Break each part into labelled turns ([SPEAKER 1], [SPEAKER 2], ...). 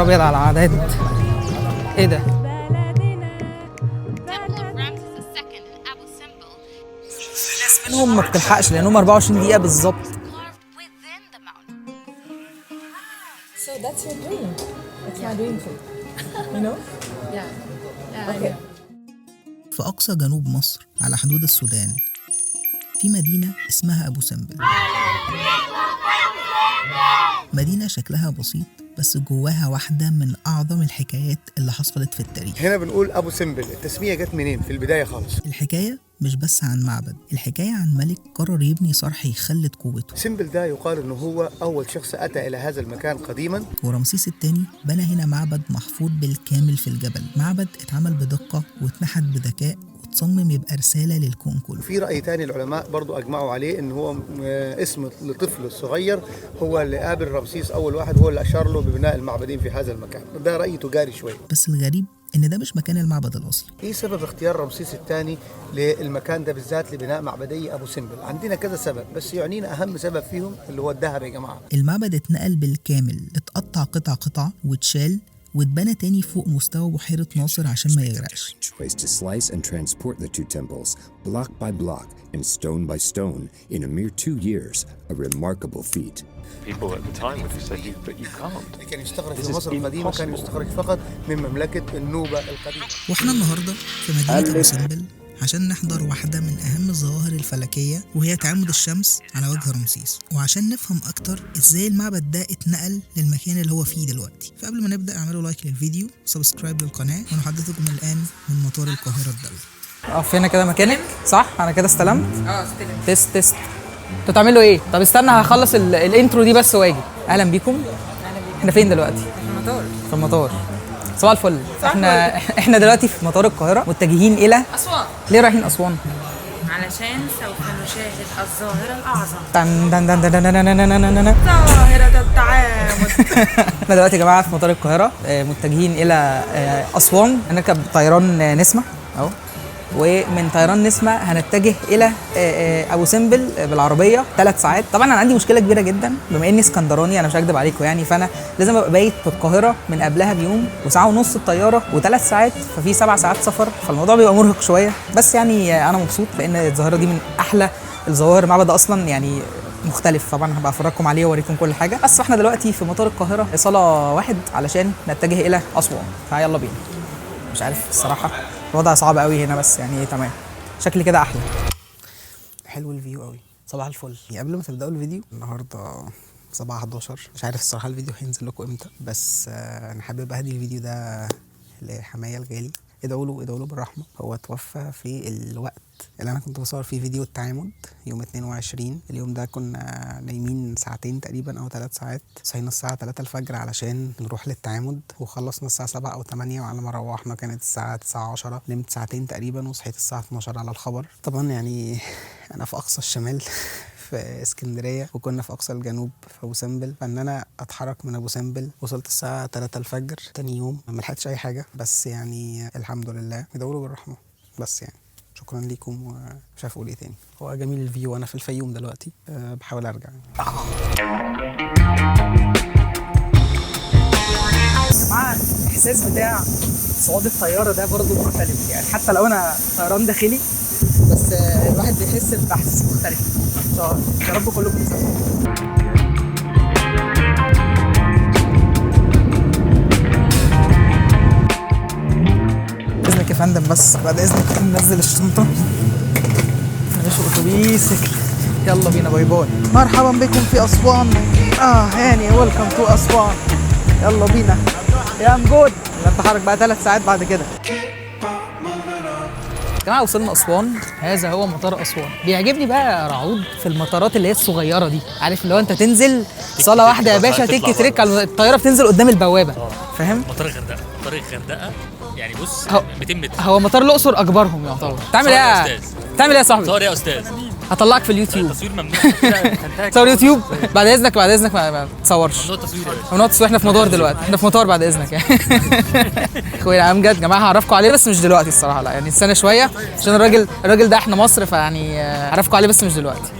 [SPEAKER 1] نهار ابيض على العدد. ايه ده؟ في ناس منهم ما بتلحقش لانهم 24 دقيقة بالظبط.
[SPEAKER 2] So that's your dream. It's my dream too. You know? Yeah. Okay.
[SPEAKER 1] في أقصى جنوب مصر على حدود السودان في مدينة اسمها أبو سمبل. مدينة شكلها بسيط بس جواها واحدة من أعظم الحكايات اللي حصلت في التاريخ.
[SPEAKER 3] هنا بنقول أبو سمبل، التسمية جت منين في البداية خالص؟
[SPEAKER 1] الحكاية مش بس عن معبد، الحكاية عن ملك قرر يبني صرح يخلد قوته.
[SPEAKER 3] سمبل ده يقال إنه هو أول شخص أتى إلى هذا المكان قديما.
[SPEAKER 1] ورمسيس الثاني بنى هنا معبد محفوظ بالكامل في الجبل، معبد اتعمل بدقة واتنحت بذكاء وتصمم يبقى رسالة للكون كله.
[SPEAKER 3] في رأي تاني العلماء برضو أجمعوا عليه إن هو اسم لطفل الصغير هو اللي قابل رمسيس أول واحد، هو اللي أشار له ببناء المعبدين في هذا المكان. ده رأي تجاري شوي.
[SPEAKER 1] بس الغريب إن ده مش مكان المعبد الأصلي.
[SPEAKER 3] إيه سبب اختيار رمسيس الثاني للمكان ده بالذات لبناء معبدي أبو سمبل؟ عندنا كذا سبب بس يعنينا أهم سبب فيهم اللي هو الذهب يا جماعة.
[SPEAKER 1] المعبد اتنقل بالكامل، اتقطع قطع واتشال واتبنى تاني فوق مستوى بحيرة ناصر عشان ما يغرقش.
[SPEAKER 4] Ways to slice and transport the two temples, block by block and stone by stone, in a mere 2 years, a remarkable feat.
[SPEAKER 5] People at the time would have said, but you can't.
[SPEAKER 3] كان يستخرج في مصر القديمة كان يستخرج فقط من مملكة النوبة القديمة.
[SPEAKER 1] واحنا النهاردة في مدينة أبو سمبل عشان نحضر واحدة من أهم الظواهر الفلكية وهي تعامد الشمس على وجه رمسيس، وعشان نفهم أكتر إزاي المعبد ده اتنقل للمكان اللي هو فيه دلوقتي. فقبل ما نبدأ اعملوا لايك للفيديو وسبسكرايب للقناة، ونحدثكم الآن من مطار القاهرة الدولي. اقف هنا كده مكانك صح؟ أنا كده استلمت؟ استلمت. تيست. انتوا تعملوا إيه؟ طب استنى هخلص الانترو دي بس واجي. أهلا بيكم. احنا فين دلوقتي؟ في المطار. صباح الفل. احنا دلوقتي في مطار القاهرة متجهين إلى
[SPEAKER 2] أسوان.
[SPEAKER 1] ليه رايحين أسوان؟
[SPEAKER 2] علشان سوف نشاهد الظاهرة الأعظم. ظاهرة التعامد.
[SPEAKER 1] احنا دلوقتي يا جماعة في مطار القاهرة متجهين إلى أسوان، هنركب طيران نسمة أهو، ومن طيران نسمة هنتجه إلى أبو سمبل بالعربية 3 ساعات. طبعا أنا عندي مشكلة كبيرة جدا بما إني اسكندراني، أنا مش هكدب عليكم يعني، فأنا لازم أبقى بايت في القاهرة من قبلها بيوم وساعة ونص الطيارة و3 ساعات، ففي 7 ساعات سفر، فالموضوع بيبقى مرهق شوية. بس يعني أنا مبسوط لأن الظاهرة دي من أحلى الظواهر. المعبد أصلا يعني مختلف، طبعا هبقى افرجكم عليه واوريكم كل حاجه. بس احنا دلوقتي في مطار القاهره صاله 1 علشان نتجه الى اسوان، فيلا بينا. مش عارف الصراحه الوضع صعب قوي هنا، بس يعني تمام، شكلي كده احلى. حلو الفيو قوي. صباح الفل. قبل ما تبداوا الفيديو، النهارده 7/11، مش عارف الصراحه الفيديو هينزل لكم امتى، بس انا حابب اهدي الفيديو ده لحماية الغالي. ادعوا له بالرحمه. هو توفى في الوقت اللي انا كنت بصور فيه فيديو التعامد يوم 22. اليوم ده كنا نايمين ساعتين تقريبا او 3 ساعات، صحينا الساعه 3 الفجر علشان نروح للتعامد، وخلصنا الساعه 7 او 8، وعلى ما روحنا كانت الساعه 9:10. نمت ساعتين تقريبا وصحيت الساعه 12 على الخبر. طبعا يعني انا في اقصى الشمال في اسكندريه، وكنا في اقصى الجنوب في ابو سمبل، فان انا اتحرك من ابو سمبل وصلت الساعه 3 الفجر تاني يوم، ما لحقتش اي حاجه، بس يعني الحمد لله. ادعوا له بالرحمه. بس يعني شكرا ليكم، ومش عارف اقول ايه تاني. هو جميل الفيو. انا في الفيوم دلوقتي، بحاول ارجع. يا جماعه الاحساس بتاع صعود الطياره ده برضه مختلف، يعني حتى لو انا طيران داخلي بس الواحد بيحس باحساس مختلف. يا رب كلكم تسافروا. اذنك يا فندم، بس بعد اذنك ننزل الشنطه. ماشي اتوبيس. يلا بينا. باي باي. مرحبا بكم في اسوان. هاني ويلكم تو اسوان. يلا بينا يا امجود. نتحرك بقى 3 ساعات بعد كده. يا جماعه وصلنا اسوان. هذا هو مطار اسوان. بيعجبني بقى رعود في المطارات اللي هي الصغيره دي، عارف اللي هو انت تنزل صاله واحده يا باشا، تك ترك على الطياره بتنزل قدام البوابه. فاهم؟
[SPEAKER 6] مطار الغردقه يعني بص 200 متر.
[SPEAKER 1] هو مطار الاقصر اكبرهم يعتبر. تعمل ايه يا صاحبي؟
[SPEAKER 6] صور يا استاذ.
[SPEAKER 1] هطلعك في اليوتيوب.
[SPEAKER 6] التصوير ممنوع.
[SPEAKER 1] تصور يوتيوب بعد اذنك ما تصورش.
[SPEAKER 6] ممنوع التصوير يا باشا.
[SPEAKER 1] ممنوع التصوير. احنا في مطار دلوقتي، احنا في مطار بعد اذنك يعني. اخويا امجد جماعه هعرفكم عليه بس مش دلوقتي الصراحه، لا يعني استنى شويه عشان الراجل ده احنا مصر، فيعني هعرفكم عليه بس مش دلوقتي.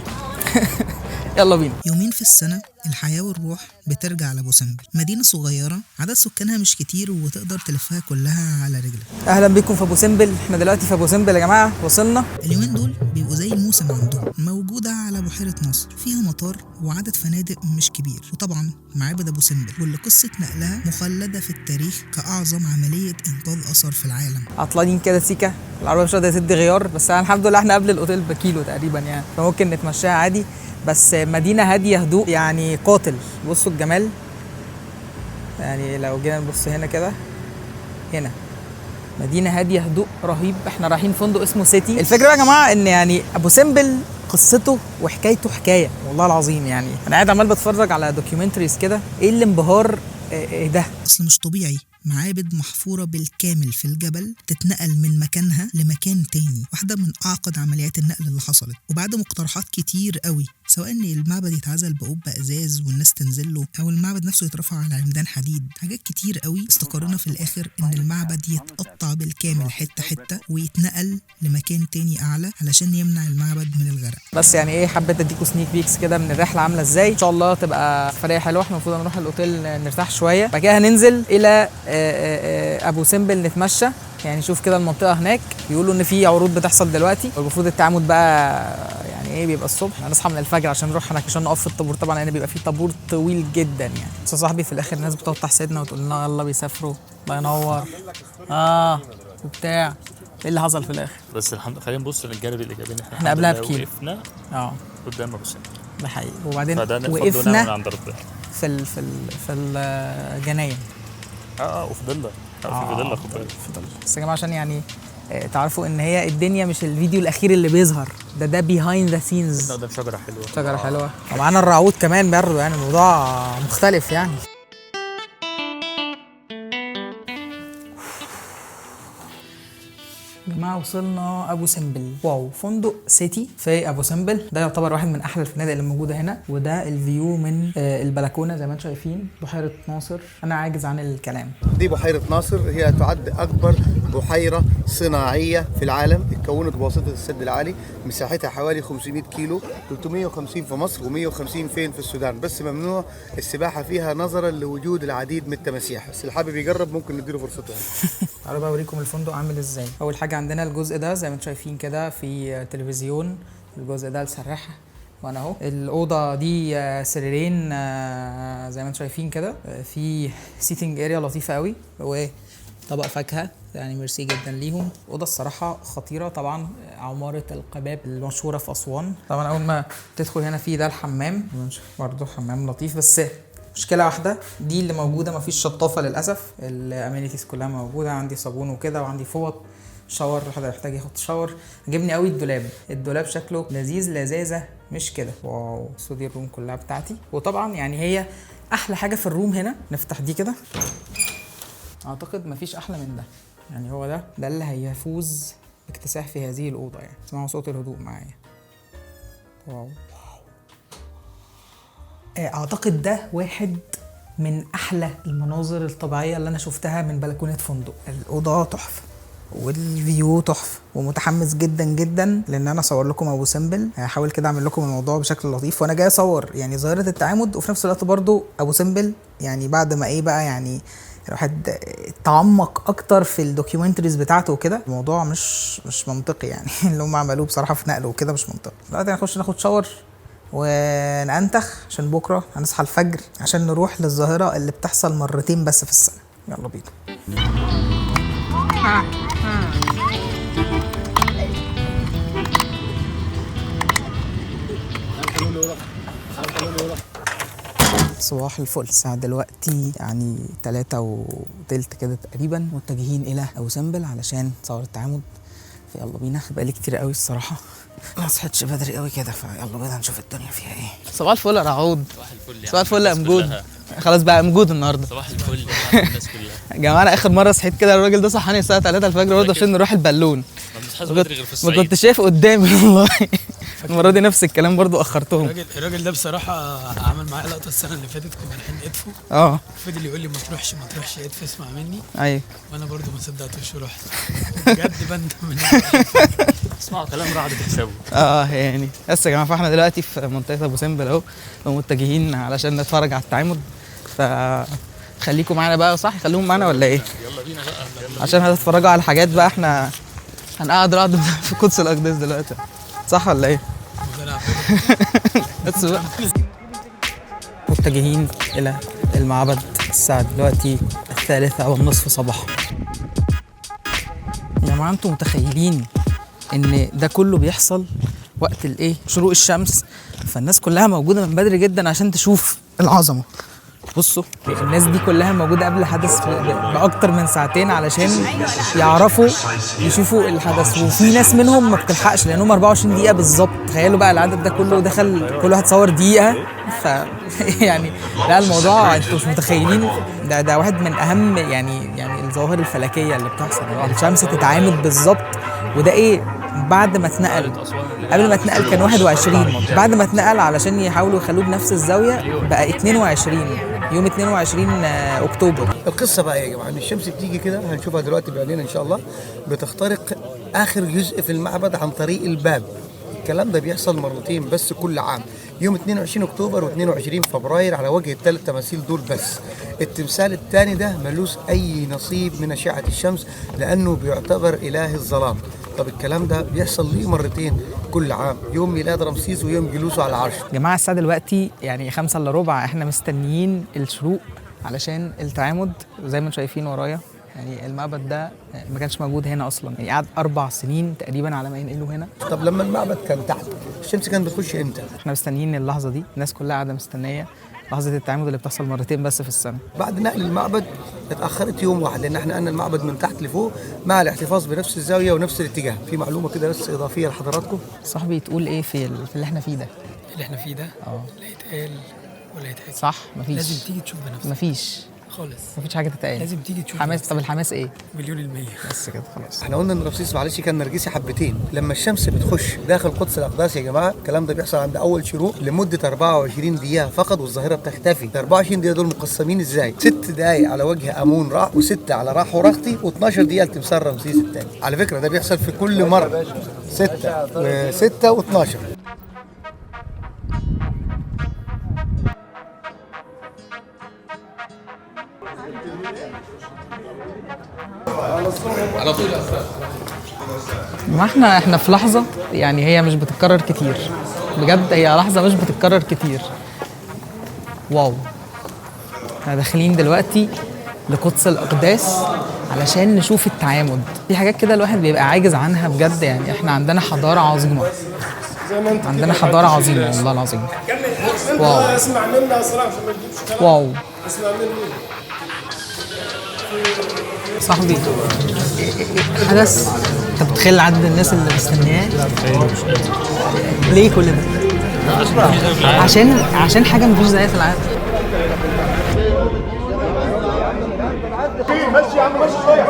[SPEAKER 1] يلا بينا. يومين في السنه الحياة والروح بترجع لأبو سمبل، مدينة صغيرة عدد سكانها مش كتير وتقدر تلفها كلها على رجلك. أهلا بكم في أبو سمبل، احنا دلوقتي في أبو سمبل يا جماعة، وصلنا. اليومين دول بيبقوا زي الموسم عندهم، موجودة على بحيرة ناصر، فيها مطار وعدد فنادق مش كبير، وطبعا معابد أبو سمبل واللي قصة نقلها مخلدة في التاريخ كأعظم عملية إنقاذ أثر في العالم. عطلانين كده سيكا، العربية مش قادرة تدي غيار، بس الحمد لله احنا قبل الأوتيل بكيلو تقريبا يعني، فممكن نتمشاها عادي. بس مدينة هادية هدوء يعني قاتل. بصوا الجمال، يعني لو جينا نبص هنا كده، هنا مدينة هادية هدوء رهيب. احنا رايحين فندق اسمه سيتي. الفكرة يا جماعة ان يعني ابو سمبل قصته وحكايته حكاية والله العظيم. يعني انا قاعد عمال بتفرج على دوكيومنتريز كده، ايه الانبهار ده. اصل مش طبيعي، معابد محفورة بالكامل في الجبل تتنقل من مكانها لمكان تاني، واحدة من أعقد عمليات النقل اللي حصلت، وبعد مقترحات كتير قوي، سواء ان المعبد يتعزل بقبة ازاز والناس تنزل له، او المعبد نفسه يترفع على عمدان حديد. حاجات كتير قوي استقرنا في الاخر ان المعبد يتقطع بالكامل حتة حتة ويتنقل لمكان تاني اعلى علشان يمنع المعبد من الغرق. بس يعني ايه، حبيت اديكم سنيك بيكس كده من الرحلة عاملة ازاي. ان شاء الله تبقى سفرية حلوة. احنا المفروض نروح الاوتيل نرتاح شوية، بعد كده هننزل الى ابو سمبل نتمشى، يعني نشوف كده المنطقة هناك. بيقولوا ان في عروض بتحصل دلوقتي، والمفروض التعامد بقى يعني ايه بيبقى الصبح، هنصحى من الفجر عشان نروح هناك عشان نقف في الطابور طبعا، لان بيبقى في طابور طويل جدا يعني. بس صاحبي في الاخر الناس بتقعد تحسدنا وتقول لنا يلا بيسافروا، الله ينور وبتاع. ايه اللي حصل في الاخر؟
[SPEAKER 6] بس الحمد لله، خلينا نبص للجانب الايجابي.
[SPEAKER 1] احنا قبلها بكيلو
[SPEAKER 6] وقفنا قدام ابو سمبل،
[SPEAKER 1] ده حقيقي. وبعدين
[SPEAKER 6] وقفنا عند ربنا
[SPEAKER 1] في الجناين
[SPEAKER 6] وفضلنا في فضلنا خد بالك.
[SPEAKER 1] بس يا جماعه عشان يعني تعرفوا ان هي الدنيا مش الفيديو الاخير اللي بيظهر، ده بيهايند ذا سينز.
[SPEAKER 6] قدام شجره حلوه،
[SPEAKER 1] شجره حلوه، ومعانا الرعود كمان برضه، يعني الموضوع مختلف يعني. يا جماعه وصلنا ابو سمبل. واو، فندق سيتي في ابو سمبل، ده يعتبر واحد من احلى الفنادق اللي موجوده هنا، وده الفيو من البلكونه زي ما انتم شايفين، بحيره ناصر. انا عاجز عن الكلام.
[SPEAKER 3] دي بحيرة ناصر، هي تعد أكبر بحيرة صناعية في العالم، اتكونت بواسطة السد العالي، مساحتها حوالي 500 كيلو، 350 في مصر و150 فين في السودان، بس ممنوع السباحة فيها نظرا لوجود العديد من التماسيح، بس اللي حابب يجرب ممكن نديله فرصته.
[SPEAKER 1] تعالوا بقى اوريكم الفندق عامل ازاي. اول حاجه عندنا الجزء ده زي ما انتم شايفين كده، في تلفزيون، الجزء ده السراحه، وانا اهو. الاوضه دي سريرين زي ما انتم شايفين كده، في سيتنج اريا لطيفه قوي، وطبق فاكهه يعني ميرسي جدا ليهم. اوضه الصراحه خطيره. طبعا عماره القباب المشهوره في اسوان. طبعا اول ما تدخل هنا في ده الحمام، برضه حمام لطيف، بس مشكله واحده دي اللي موجوده، مفيش شطافه للاسف. الامينيتيز كلها موجوده، عندي صابون وكده، وعندي فوط شاور، حد يحتاج ياخد شاور. عجبني قوي الدولاب شكله لذيذ، لذاذه مش كده. واو، دي الروم كلها بتاعتي. وطبعا يعني هي احلى حاجه في الروم هنا. نفتح دي كده، اعتقد مفيش احلى من ده، يعني هو ده اللي هيفوز باكتساح في هذه الاوضه. يعني اسمعوا صوت الهدوء معايا. واو، اعتقد ده واحد من احلى المناظر الطبيعيه اللي انا شفتها من بلكونه فندق. الاوضه تحفه والفيو تحفه، ومتحمس جدا جدا لان انا اصور لكم ابو سمبل. هحاول كده اعمل لكم الموضوع بشكل لطيف، وانا جاي اصور يعني ظاهره التعامد، وفي نفس الوقت برضو ابو سمبل. يعني بعد ما ايه بقى، يعني الواحد تعمق اكتر في الدوكيومنتريز بتاعته وكده، الموضوع مش منطقي يعني. اللي هم عملوه بصراحه في نقل وكده مش منطقي. دلوقتي هنخش ناخد شاور وننتخ عشان بكره هنصحى الفجر عشان نروح للظاهره اللي بتحصل مرتين بس في السنه. يلا بينا. صباح الفل. الساعة دلوقتي يعني 3:15 كده تقريبا، متجهين إلى أبو سمبل علشان نصور التعامد. فيلا بينا. بقالي كتير قوي الصراحة ما صحيتش بدري قوي كده، فيلا بينا نشوف الدنيا فيها ايه. صباح الفل يا رعود.
[SPEAKER 6] صباح الفل.
[SPEAKER 1] صباح الفل يا امجود. خلاص بقى امجود النهارده.
[SPEAKER 6] صباح الفل الناس كلها.
[SPEAKER 1] يا جماعه انا اخر مره صحيت كده الراجل ده صحاني الساعه 3 الفجر برضه عشان نروح البالون.
[SPEAKER 6] ما بنصحاش بدري غير في
[SPEAKER 1] ما
[SPEAKER 6] الصعيد.
[SPEAKER 1] كنت شايف قدامي والله. المره دي نفس الكلام برضو اخرتهم.
[SPEAKER 7] الراجل ده بصراحه عمل معايا لقطه السنه اللي فاتت، كنا رايحين ادفو، فضل يقول لي ما تروحش ادفو، اسمع مني.
[SPEAKER 1] ايوه
[SPEAKER 7] وانا برضو ما صدقتش ورحت بجد بندم من
[SPEAKER 6] اسمعوا كلام راعي تكسبوا.
[SPEAKER 1] يعني بس يا جماعه، فاحنا دلوقتي في منطقه ابو سمبل اهو، ومتجهين علشان نتفرج على التعامد. فخليكم معانا بقى، صح؟ خليهم معانا ولا ايه؟
[SPEAKER 6] يلا بينا بقى
[SPEAKER 1] عشان هتتفرجوا على حاجات بقى. احنا هنقعد رعد في قدس الاقداس دلوقتي، صح ولا ايه؟ بس بقى متجهين الى المعبد الساعه دلوقتي 3:30 صباحا. يا جماعه انتوا متخيلين ان ده كله بيحصل وقت الايه؟ شروق الشمس. فالناس كلها موجوده من بدري جدا عشان تشوف العظمه. بصوا الناس دي كلها موجوده قبل الحدث باكتر من ساعتين علشان يعرفوا يشوفوا الحدث. وفي ناس منهم ما بتلحقش لانهم 24 دقيقه بالظبط. تخيلوا بقى العدد ده كله دخل، كل واحد صور دقيقه. ف يعني لا، الموضوع انتوا مش متخيلين. ده واحد من اهم يعني الظواهر الفلكيه اللي بتحصل. الشمس تتعامد بالظبط. وده ايه؟ بعد ما اتنقل. قبل ما اتنقل كان 21، بعد ما اتنقل علشان يحاولوا يخلوه بنفس الزاويه بقى 22 يوم 22 اكتوبر.
[SPEAKER 3] القصه بقى يا جماعه ان الشمس بتيجي كده، هنشوفها دلوقتي بعينينا ان شاء الله، بتخترق اخر جزء في المعبد عن طريق الباب. الكلام ده بيحصل مرتين بس كل عام، يوم 22 اكتوبر و22 فبراير على وجه الثلاث تماثيل دول بس. التمثال الثاني ده ملوش اي نصيب من اشعه الشمس لانه بيعتبر اله الظلام. طب الكلام ده بيحصل ليه مرتين كل عام؟ يوم ميلاد رمسيس ويوم جلوسه على العرش.
[SPEAKER 1] يا جماعه الساعه دلوقتي يعني 5:45، احنا مستنيين الشروق علشان التعامد. زي ما انتم شايفين ورايا يعني المعبد ده ما كانش موجود هنا اصلا، يعني قعد 4 سنين تقريبا على ما ينقلوا هنا.
[SPEAKER 3] طب لما المعبد كان تحت، الشمس كانت بتخش امتى؟
[SPEAKER 1] احنا مستنيين اللحظه دي، الناس كلها قاعده مستنيه لحظه التعامد اللي بتحصل مرتين بس في السنه.
[SPEAKER 3] بعد نقل المعبد اتاخرت يوم واحد لان احنا نقلنا المعبد من تحت لفوق مع الاحتفاظ بنفس الزاويه ونفس الاتجاه. في معلومه كده بس اضافيه لحضراتكم.
[SPEAKER 1] صاحبي تقول ايه في اللي احنا فيه ده؟
[SPEAKER 7] اللي احنا فيه ده لا يتقال ولا يتحكي.
[SPEAKER 1] صح؟ مفيش.
[SPEAKER 7] لازم تيجي تشوف بنفسك.
[SPEAKER 1] مفيش
[SPEAKER 7] خالص،
[SPEAKER 1] مفيش حاجه تتقال.
[SPEAKER 7] لازم تيجي تشوف
[SPEAKER 1] حماس.
[SPEAKER 7] بنفسك.
[SPEAKER 1] طب الحماس ايه؟
[SPEAKER 7] 1,000,000%.
[SPEAKER 1] بس كده خلاص.
[SPEAKER 3] احنا قلنا ان رمسيس معلش كان نرجسي حبتين. لما الشمس بتخش داخل قدس الاقداس يا جماعه، الكلام ده بيحصل عند اول شروق لمده 24 دقيقه فقط والظاهره بتختفي. ال 24 دقيقه دول مقسمين ازاي؟ 6 دقائق على وجه امون را، و6 على را حورختي، و12 دقيقه لتمثال رمسيس الثاني. على فكره ده بيحصل في كل مره 6 و6 و12.
[SPEAKER 1] ما احنا في لحظه يعني هي مش بتتكرر كتير بجد. هي لحظه مش بتتكرر كتير. واو، احنا داخلين دلوقتي لقدس الاقداس علشان نشوف التعامد. في حاجات كده الواحد بيبقى عاجز عنها بجد. يعني احنا عندنا حضاره عظيمه، عندنا حضاره عظيمه والله العظيم. واو
[SPEAKER 8] اسمع منا يا صلاح عشان ما تجيبش كلام.
[SPEAKER 1] واو
[SPEAKER 8] اسمع مني
[SPEAKER 1] صاحبي. حدث انت بتخيل عدد الناس اللي مستنياه؟ ليه كل ده؟ عشان حاجه مفيش زيها في العالم.
[SPEAKER 8] ماشي يا عم، ماشي شويه.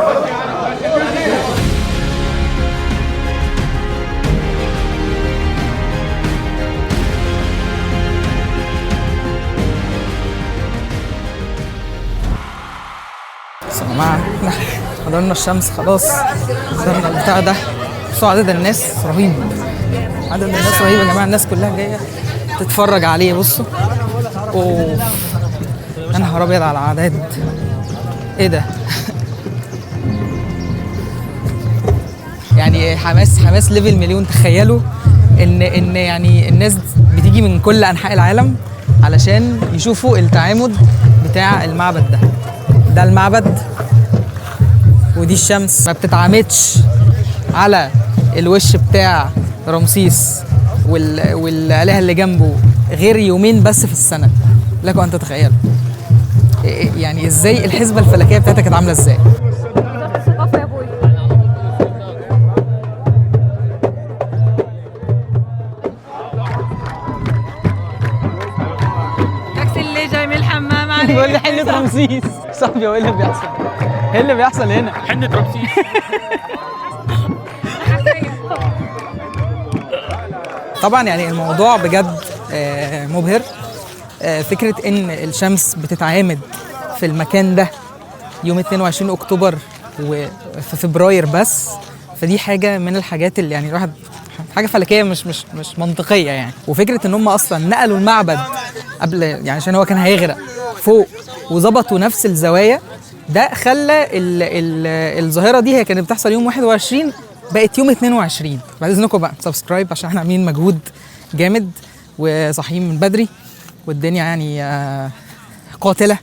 [SPEAKER 1] بس يا جماعه احنا حضرنا الشمس خلاص، حضرنا البتاع ده. بصوا عدد الناس رهيب، عدد الناس رهيب يا جماعه. الناس كلها جايه تتفرج عليه. بصوا اوه، يا نهار ابيض على العدد. ايه ده؟ يعني حماس ليفل مليون. تخيلوا ان يعني الناس بتيجي من كل انحاء العالم علشان يشوفوا التعامد بتاع المعبد ده. ده المعبد ودي الشمس. ما بتتعامدش على الوش بتاع رمسيس والآلهة اللي جنبه غير يومين بس في السنة. لكم أن تتخيلوا يعني ازاي الحسبة الفلكية بتاعتها كانت عاملة ازاي.
[SPEAKER 2] تاكسي اللي جاي من الحمام عليك.
[SPEAKER 1] بيقول لي حنة رمسيس. صاحبي هو ايه اللي بيحصل؟ ايه اللي بيحصل هنا؟
[SPEAKER 6] حنة رمسيس.
[SPEAKER 1] طبعا يعني الموضوع بجد مبهر. فكره ان الشمس بتتعامد في المكان ده يوم 22 اكتوبر وفي فبراير بس، فدي حاجه من الحاجات اللي يعني الواحد حاجه فلكيه مش منطقيه يعني. وفكره ان هم اصلا نقلوا المعبد قبل يعني عشان هو كان هيغرق فوق وظبطوا نفس الزوايا، ده خلى الظاهره دي هي كانت بتحصل يوم 21 بقت يوم 22. بعد اذنكم بقى سبسكرايب عشان احنا عاملين مجهود جامد وصاحيين من بدري والدنيا يعني قاتله،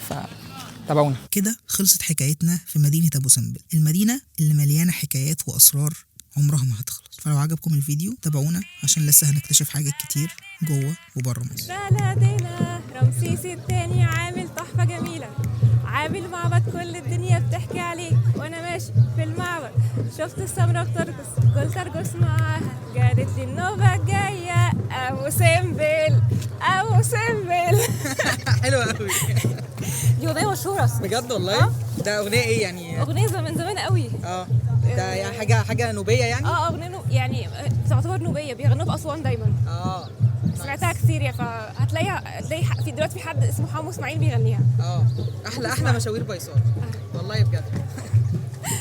[SPEAKER 1] فتابعونا. كده خلصت حكايتنا في مدينه ابو سمبل، المدينه اللي مليانه حكايات واسرار عمرها ما هتخلص. فلو عجبكم الفيديو تابعونا عشان لسه هنكتشف حاجات كتير جوه وبره مصر.
[SPEAKER 9] بلدنا رمسيس الثاني عامل تحفة جميلة، عامل معبد كل الدنيا بتحكي عليه. وانا ماشي في المعبد شفت السمرة بترقص، قلت ارقص معاها، قالت لي النوبة الجاية ابو سمبل ابو سمبل.
[SPEAKER 1] حلوه قوي.
[SPEAKER 9] دي اغنية مشهورة
[SPEAKER 1] بجد والله؟ ده اغنيه ايه يعني؟
[SPEAKER 9] اغنية من زمان قوي.
[SPEAKER 1] ده يعني حاجه نوبيه يعني؟
[SPEAKER 9] اغنية يعني تعتبر نوبية، بيغنوها في اسوان دايما. سمعتها كتير يعني، فهتلاقيها في دلوقتي في حد اسمه حمو اسماعيل بيغنيها.
[SPEAKER 1] احلى مشاوير بيصار والله بجد.